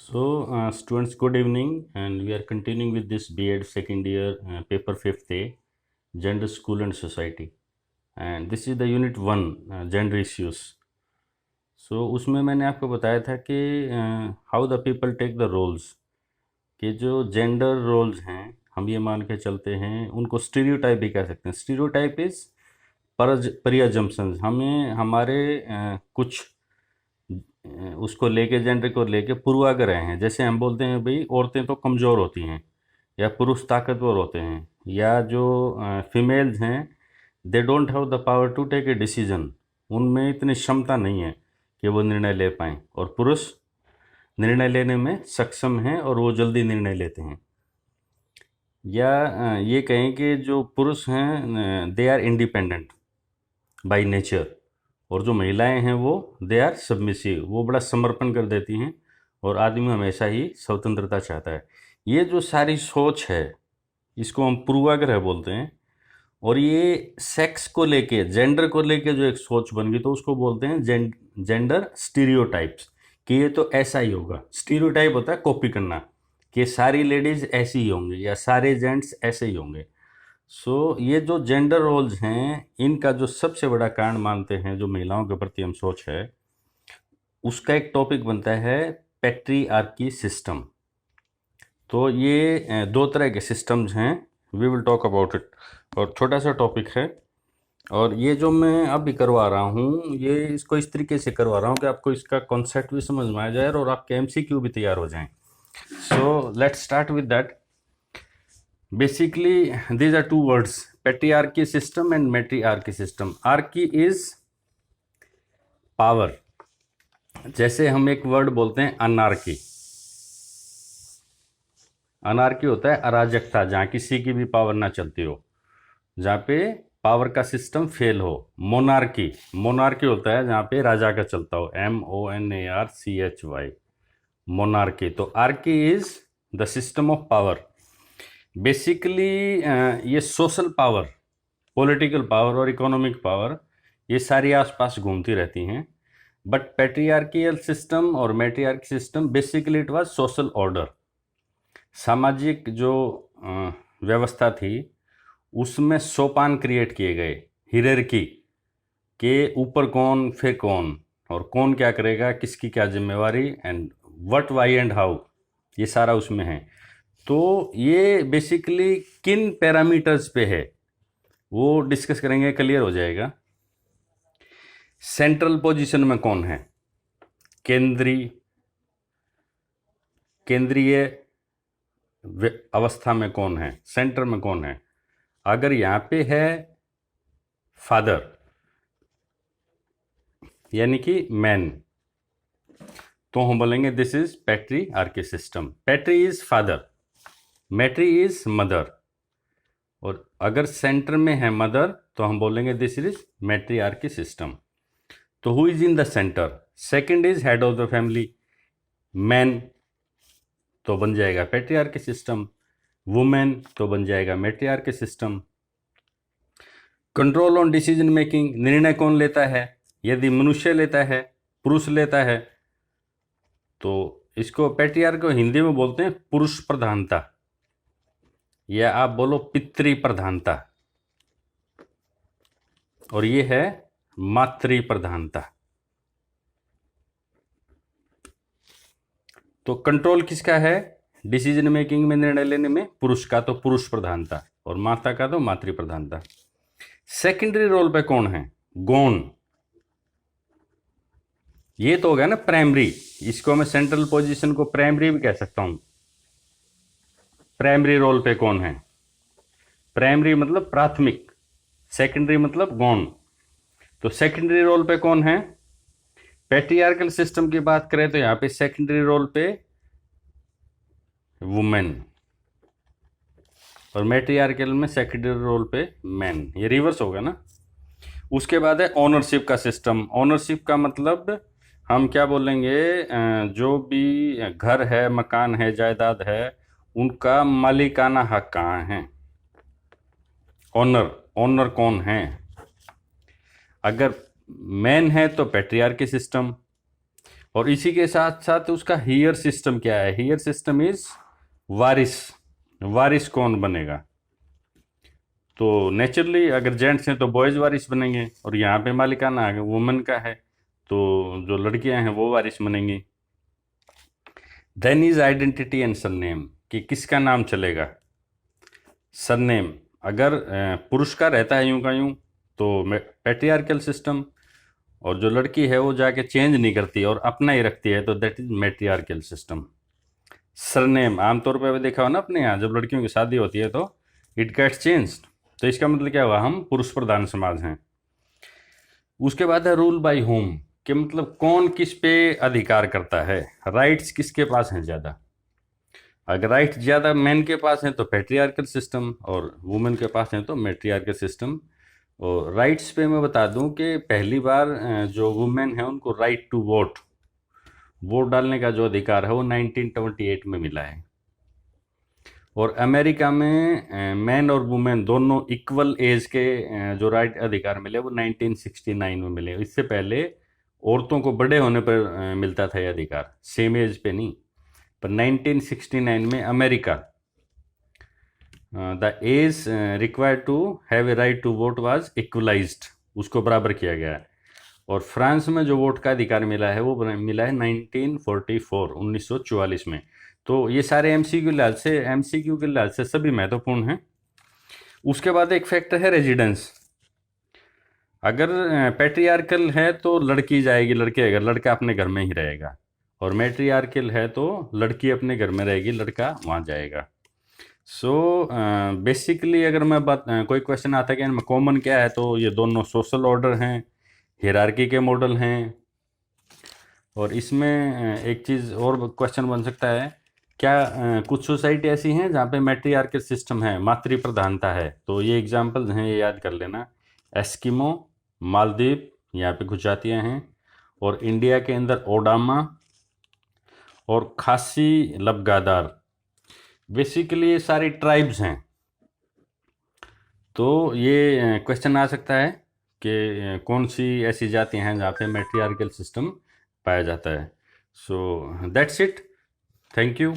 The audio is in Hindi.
Students, good evening, and we are continuing with this B.Ed second year paper 5th A, Gender, School and Society, and this is the unit 1, Gender Issues. उसमें मैंने आपको बताया था कि how the people take the roles, कि जो जेंडर रोल्स हैं हम ये मान के चलते हैं उनको स्टीरियोटाइप भी कह सकते हैं. Stereotype is presumptions. हमें हमारे कुछ उसको लेके, जेंडर को लेके पूर्वाग्रह हैं. जैसे हम बोलते हैं भाई औरतें तो कमज़ोर होती हैं, या पुरुष ताकतवर होते हैं, या जो फीमेल्स हैं they don't have the power to take a decision. उनमें इतनी क्षमता नहीं है कि वो निर्णय ले पाएँ, और पुरुष निर्णय लेने में सक्षम हैं और वो जल्दी निर्णय लेते हैं. या ये कहें कि जो पुरुष हैं they are independent by nature, और जो महिलाएं हैं वो दे आर सबमिसिव, वो बड़ा समर्पण कर देती हैं, और आदमी हमेशा ही स्वतंत्रता चाहता है. ये जो सारी सोच है इसको हम पूर्वाग्रह बोलते हैं. और ये सेक्स को लेके, जेंडर को लेके जो एक सोच बन गई तो उसको बोलते हैं जेंडर स्टीरियोटाइप्स, कि ये तो ऐसा ही होगा. स्टीरियोटाइप होता है कॉपी करना, कि सारी लेडीज़ ऐसी ही होंगे या सारे जेंट्स ऐसे ही होंगे. ये जो जेंडर रोल्स हैं इनका जो सबसे बड़ा कारण मानते हैं, जो महिलाओं के प्रति हम सोच है, उसका एक टॉपिक बनता है पैट्रियार्की सिस्टम. तो ये दो तरह के सिस्टम्स हैं, we will talk about it. और छोटा सा टॉपिक है, और ये जो मैं अभी करवा रहा हूँ ये इसको इस तरीके से करवा रहा हूँ कि आपको इसका कॉन्सेप्ट भी समझ में आ जाए और आपके MCQ भी तैयार हो जाएं. Let's start with that. Basically, these are two words: patriarchy system and matriarchy system. Archy is power. जैसे हम एक वर्ड बोलते हैं अनार्की. अनार्की होता है अराजकता, जहाँ किसी की भी पावर ना चलती हो, जहाँ पे पावर का सिस्टम फेल हो. मोनार्की, मोनार्की होता है जहाँ पे राजा का चलता हो, MONARCHY, मोनार्की. तो Archie is the system of power. Basically ये सोशल पावर, पॉलिटिकल पावर और इकोनॉमिक पावर, ये सारी आसपास घूमती रहती हैं. बट पैट्रियार्कियल सिस्टम और matriarchy system, basically it was social order. सामाजिक जो व्यवस्था थी उसमें सोपान क्रिएट किए गए, हियरार्की, के ऊपर कौन फिर कौन, और कौन क्या करेगा, किसकी क्या जिम्मेवारी, and what, why and how, ये सारा उसमें है. तो ये बेसिकली किन पैरामीटर्स पे है वो डिस्कस करेंगे, क्लियर हो जाएगा. सेंट्रल पोजीशन में कौन है, केंद्रीय अवस्था में कौन है, सेंटर में कौन है. अगर यहाँ पे है फादर यानी कि मैन, तो हम बोलेंगे this is patriarchy system. Patri is father, matri is mother, और अगर सेंटर में है मदर तो हम बोलेंगे दिस इज मैट्रियार्की सिस्टम. तो who is in the centre, second is head of the family, man, तो बन जाएगा पैट्रियार्की सिस्टम. वुमेन तो बन जाएगा matriarchy system. Control on decision making, निर्णय कौन लेता है, यदि मनुष्य लेता है, पुरुष लेता है, तो इसको पैट्रियार्की को हिंदी में बोलते हैं पुरुष प्रधानता, या आप बोलो पितृ प्रधानता, और ये है मातृ प्रधानता. तो कंट्रोल किसका है डिसीजन मेकिंग में, निर्णय लेने में, पुरुष का, तो पुरुष प्रधानता, और माता का तो मातृ प्रधानता. सेकेंडरी रोल पे कौन है, गौण. ये तो हो गया ना प्राइमरी, इसको मैं सेंट्रल पोजीशन को प्राइमरी भी कह सकता हूं. प्राइमरी रोल पे कौन है, प्राइमरी मतलब प्राथमिक, सेकेंडरी मतलब गौण. तो सेकेंडरी रोल पे कौन है, पैट्रियार्कल सिस्टम की बात करें तो यहां पे सेकेंडरी रोल पे वुमेन, और मैट्रियार्कल में सेकेंडरी रोल पे मैन. ये रिवर्स होगा ना. उसके बाद है ओनरशिप का सिस्टम. ओनरशिप का मतलब हम क्या बोलेंगे, जो भी घर है, मकान है, जायदाद है, उनका मालिकाना हक कहाँ है. ओनर कौन है. अगर मैन है तो पैट्रियार्की सिस्टम, और इसी के साथ साथ उसका हियर सिस्टम क्या है? हियर सिस्टम इज वारिस। वारिस कौन बनेगा? तो नेचुरली अगर जेंट्स हैं तो बॉयज वारिस बनेंगे, और यहाँ पे मालिकाना अगर वुमेन का है तो जो लड़कियां हैं वो वारिस बनेंगी। Then is identity and surname, कि किसका नाम चलेगा। सरनेम अगर पुरुष का रहता है यूं का यूं तो पैट्रियार्कल सिस्टम, और जो लड़की है वो जाके चेंज नहीं करती और अपना ही रखती है तो दैट इज मैट्रियार्कल सिस्टम। सरनेम आमतौर पर देखा हो ना अपने यहाँ, जब लड़कियों की शादी होती है तो इट गेट्स चेंज्ड, तो इसका मतलब क्या हुआ, हम पुरुष प्रधान समाज हैं। उसके बाद है रूल बाय होम, कि मतलब कौन किस पे अधिकार करता है, राइट्स किसके पास हैं ज़्यादा। अगर राइट्स ज़्यादा मैन के पास हैं तो पैट्रियार्कल सिस्टम, और वुमेन के पास हैं तो मैट्रियार्कल सिस्टम। और राइट्स पे मैं बता दूं कि पहली बार जो वुमेन है उनको राइट टू वोट डालने का जो अधिकार है वो 1928 में मिला है। और अमेरिका में मैन और वुमेन दोनों इक्वल एज के जो राइट अधिकार मिले वो 1969 में मिले। इससे पहले औरतों को बड़े होने पर मिलता था ये अधिकार, सेम एज पे नहीं। पर 1969 में America the age required to have a right to vote was equalised, उसको बराबर किया गया है। और फ्रांस में जो वोट का अधिकार मिला है वो मिला है 1944 1944 में। तो ये सारे एमसीक्यू के लिहाज से सभी महत्वपूर्ण हैं। उसके बाद एक फैक्टर है रेजिडेंस। अगर पैट्रियार्कल है तो लड़की जाएगी लड़के, अगर लड़का अपने घर में ही रहेगा, और मैट्रियार्कल है तो लड़की अपने घर में रहेगी, लड़का वहाँ जाएगा। सो बेसिकली अगर मैं कोई क्वेश्चन आता है कि इनमें कॉमन क्या है, तो ये दोनों सोशल ऑर्डर हैं, हियरार्की के मॉडल हैं। और इसमें एक चीज़ और क्वेश्चन बन सकता है, क्या कुछ सोसाइटी ऐसी हैं जहाँ पे मैट्रियार्कल सिस्टम है, मातृ प्रधानता है। तो ये एग्जांपल्स हैं, ये याद कर लेना। एस्किमो, मालदीव, यहाँ पे कुछ जातियाँ हैं, और इंडिया के अंदर ओडामा और खासी लबगादार, बेसिकली ये सारी ट्राइब्स हैं। तो ये क्वेश्चन आ सकता है कि कौन सी ऐसी जातियाँ हैं जहाँ पे मैट्रियार्कल सिस्टम पाया जाता है। So that's it, thank you.